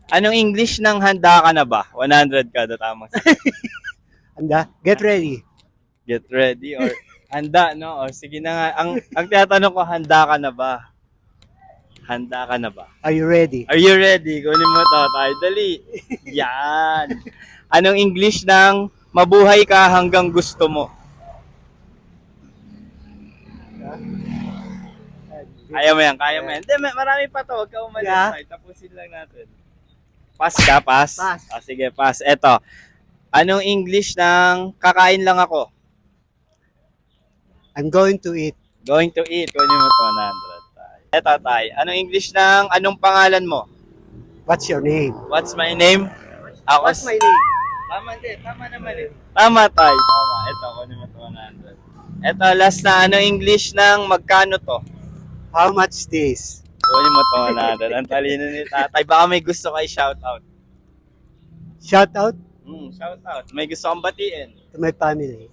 Anong English ng handa ka na ba? 100 ka, tama. Handa? Get ready. Get ready or handa, no? O sige na nga. Ang tinatanong ko, handa ka na ba? Handa ka na ba? Are you ready? Are you ready? Kunin mo to, tayo. Dali. Yan. Anong English ng mabuhay ka hanggang gusto mo? Kaya mo yan, kaya mo yan. Hindi, marami pa to. Huwag ka umalis. Yeah. Okay, tapusin lang natin. Pass ka, pass? Pass. Ah, sige, pass. Eto. Anong English ng kakain lang ako? I'm going to eat. Going to eat. Kunin mo to, 100. Eto, tay. Anong English ng anong pangalan mo? What's your name? What's my name? Ako. What's my name? Tama din. Tama naman eh. Tama, tay. Tama. Eto, kunin mo to, 100. Eto, last na. Anong English ng magkano to? How much this? Kunin mo to, 100. Ang talino ni tatay. Baka may gusto kay shoutout. Shout out Shoutout. May gusto kang batiin. to my family.